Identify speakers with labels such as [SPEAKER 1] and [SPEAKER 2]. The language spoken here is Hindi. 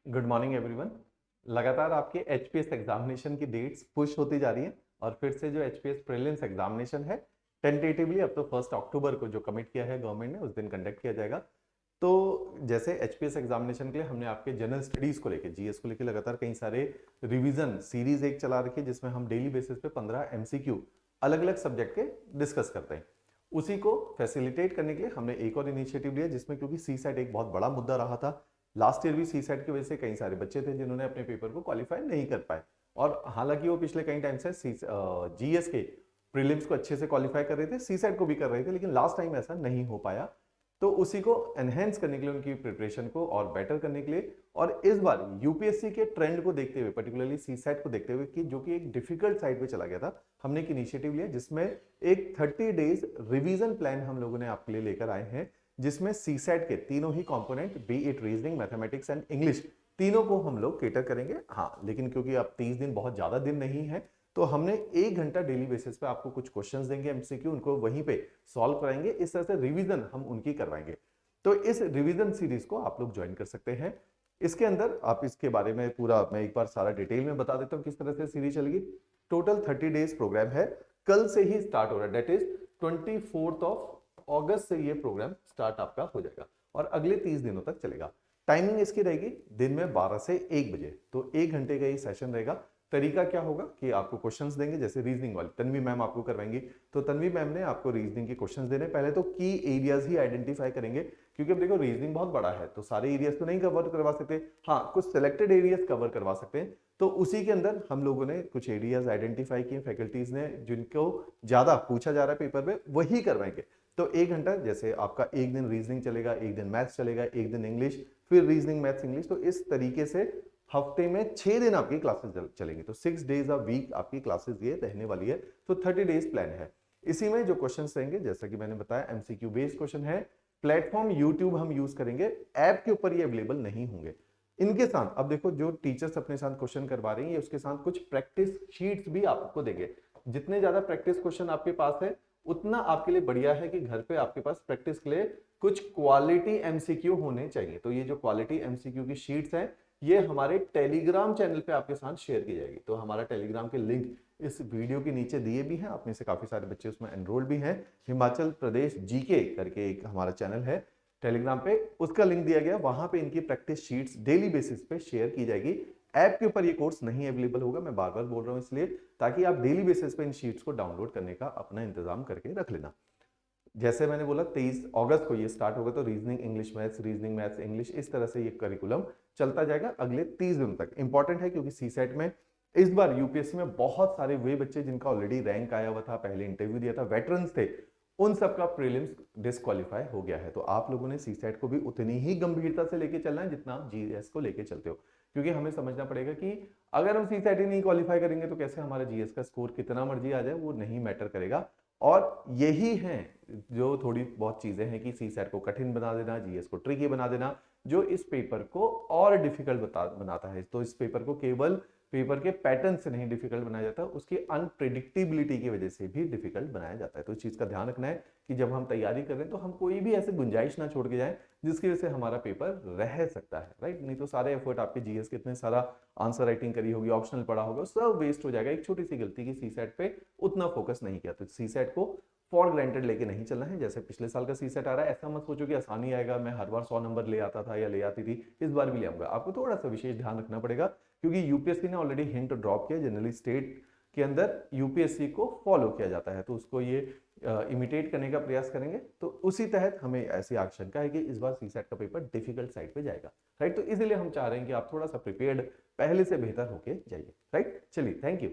[SPEAKER 1] Good morning everyone. लगातार आपके एचपीएस एग्जामिनेशन की डेट्स पुश होती जा रही हैं और फिर से जो एचपीएस प्रीलिम्स एग्जामिनेशन है टेंटेटिवली अब तो 1 अक्टूबर को जो कमिट किया है गवर्नमेंट ने उस दिन कंडक्ट किया जाएगा। तो जैसे एचपीएस एग्जामिनेशन के लिए हमने आपके जनरल स्टडीज को लेकर जीएस को लेकर लगातार कई सारे रिवीजन सीरीज एक चला रखी है जिसमें हम डेली बेसिस पे 15 एमसीक्यू अलग अलग सब्जेक्ट के डिस्कस करते हैं। उसी को फैसिलिटेट करने के लिए हमने एक और इनिशिएटिव लिया जिसमें क्योंकि सी सेट एक बहुत बड़ा मुद्दा रहा था। लास्ट ईयर भी सी सेट की वजह से कई सारे बच्चे थे जिन्होंने अपने पेपर को क्वालिफाई नहीं कर पाए और हालांकि वो पिछले कई टाइम से जीएस के प्रीलिम्स को अच्छे से क्वालिफाई कर रहे थे, सी सेट को भी कर रहे थे, लेकिन लास्ट टाइम ऐसा नहीं हो पाया। तो उसी को एनहेंस करने के लिए उनकी प्रिपरेशन को और बेटर करने के लिए और इस बार यूपीएससी के ट्रेंड को देखते हुए पर्टिकुलरली सी सेट को देखते हुए कि जो कि एक डिफिकल्ट साइड पे चला गया था, हमने एक इनिशिएटिव लिया जिसमें एक 30 डेज रिवीजन प्लान हम लोगों ने आपके लिए लेकर आए हैं जिसमें सी सेट के तीनों ही component be it reasoning, mathematics and English तीनों को हम लोग केटर करेंगे। हाँ, लेकिन क्योंकि अब 30 दिन बहुत ज्यादा दिन नहीं है तो हमने 1 घंटा डेली बेसिस पे आपको कुछ क्वेश्चंस देंगे एमसीक्यू, उनको वहीं पे सॉल्व कराएंगे। इस तरह से रिवीजन हम उनकी करवाएंगे। तो इस रिवीजन सीरीज को आप लोग ज्वाइन कर सकते हैं। इसके अंदर आप इसके बारे में पूरा मैं एक बार सारा डिटेल में बता देता हूं किस तरह से सीरीज चलेगी। टोटल 30 डेज प्रोग्राम है, कल से ही स्टार्ट हो रहा है, डेट इज 24 अगस्त से ये प्रोग्राम स्टार्ट आपका हो जाएगा और अगले 30 दिनों तक चलेगा। टाइमिंग इसकी रहेगी दिन में 12 से 1 बजे, तो 1 घंटे का ये सेशन रहेगा। तरीका क्या होगा कि आपको क्वेश्चंस देंगे, जैसे रीजनिंग वाली तन्वी मैम आपको करवाएंगी, तो तन्वी मैम ने आपको रीजनिंग के क्वेश्चंस देने, पहले तो की एरियाज ही आइडेंटिफाई करेंगे क्योंकि अब देखो रीजनिंग बहुत बड़ा है तो सारे एरियाज तो नहीं कवर करवा सकते, हाँ कुछ सिलेक्टेड एरियाज कवर करवा सकते हैं। तो उसी के अंदर हम लोगों ने कुछ एरियाज आइडेंटिफाई किए, फैकल्टीज ने जिनको ज्यादा पूछा जा रहा है पेपर में वही करवाएंगे। तो 1 घंटा जैसे आपका एक दिन रीजनिंग चलेगा, एक दिन मैथ्स चलेगा, एक दिन इंग्लिश, फिर रीजनिंग मैथ्स इंग्लिश। तो इस तरीके से हफ्ते में 6 दिन आपकी क्लासेस चलेंगी, तो 6 डेज अ वीक आपकी क्लासेस ये रहने वाली है। तो 30 डेज प्लान है। इसी में जो क्वेश्चंस रहेंगे जैसा कि मैंने बताया एमसीक्यू बेस्ड क्वेश्चन है। प्लेटफॉर्म यूट्यूब हम यूज करेंगे, ऐप के ऊपर ये अवेलेबल नहीं होंगे। इनके साथ अब देखो जो टीचर्स अपने साथ क्वेश्चन करवा रही हैं उसके साथ कुछ प्रैक्टिस शीट्स भी आपको देंगे। जितने ज्यादा प्रैक्टिस क्वेश्चन आपके पास है उतना आपके लिए बढ़िया है कि घर पे आपके पास प्रैक्टिस के लिए कुछ क्वालिटी एमसीक्यू होने चाहिए। तो ये जो क्वालिटी एमसीक्यू की शीट्स हैं ये हमारे टेलीग्राम चैनल पे आपके साथ शेयर की जाएगी। तो हमारा टेलीग्राम के लिंक इस वीडियो के नीचे दिए भी हैं, आप में से काफी सारे बच्चे उसमें एनरोल भी हैं। हिमाचल प्रदेश जीके करके एक हमारा चैनल है टेलीग्राम पे, उसका लिंक दिया गया, वहां पे इनकी प्रैक्टिस शीट्स डेली बेसिस पे शेयर की जाएगी। ऐप के ऊपर ये कोर्स नहीं अवेलेबल होगा, मैं बार बार बोल रहा हूं इसलिए, ताकि आप डेली बेसिस पे इन शीट्स को डाउनलोड करने का अपना इंतजाम करके रख लेना। जैसे मैंने बोला 23 अगस्त को ये स्टार्ट होगा, तो रीजनिंग मैथ्स इंग्लिश इस तरह से ये करिकुलम चलता जाएगा अगले 30 दिनों तक। इंपॉर्टेंट है क्योंकि सी सेट में इस बार यूपीएससी में बहुत सारे वे बच्चे जिनका ऑलरेडी रैंक आया हुआ था, पहले इंटरव्यू दिया था, वेटरन्स थे, उन सबका प्रीलिम्स डिस्क्वालीफाई हो गया है। तो आप लोगों ने सी सेट को भी उतनी ही गंभीरता से लेके चलना है जितना आप जीएस को लेके चलते हो, क्योंकि हमें समझना पड़ेगा कि अगर हम सी सेट ही नहीं क्वालिफाई करेंगे तो कैसे हमारा जीएस का स्कोर कितना मर्जी आ जाए वो नहीं मैटर करेगा। और यही है जो थोड़ी बहुत चीजें हैं कि सी सेट को कठिन बना देना, जीएस को ट्रिकी बना देना, जो इस पेपर को और डिफिकल्ट बनाता है। तो इस पेपर को केवल पेपर के पैटर्न से नहीं डिफिकल्ट बनाया जाता, उसकी अनप्रिडिक्टेबिलिटी की वजह से भी डिफिकल्ट बनाया जाता है। तो इस चीज का ध्यान रखना है कि जब हम तैयारी कर रहे हैं तो हम कोई भी ऐसे गुंजाइश ना छोड़ के जाएं जिसकी वजह से हमारा पेपर रह सकता है, राइट। नहीं तो सारे एफर्ट आपके जीएस के इतने सारा आंसर राइटिंग करी होगी, ऑप्शनल पढ़ा होगा, सब वेस्ट हो जाएगा एक छोटी सी गलती की सी सेट पे उतना फोकस नहीं किया। तो सी सेट को फॉर ग्रांटेड लेके नहीं चलना है। जैसे पिछले साल का सी सेट आ रहा है ऐसा मत सोचो कि आसानी आएगा, मैं हर बार 100 नंबर ले आता था या ले आती थी, इस बार भी ले आऊंगा। आपको थोड़ा सा विशेष ध्यान रखना पड़ेगा क्योंकि यूपीएससी ने ऑलरेडी हिंट ड्रॉप किया, जनरली स्टेट के अंदर यूपीएससी को फॉलो किया जाता है, तो उसको ये इमिटेट करने का प्रयास करेंगे। तो उसी तहत हमें ऐसी आशंका है कि इस बार सी सेट का पेपर डिफिकल्ट साइड पे जाएगा, राइट। तो इसीलिए हम चाह रहे हैं कि आप थोड़ा सा प्रिपेयर्ड पहले से बेहतर होके जाइए, राइट। चलिए, थैंक यू।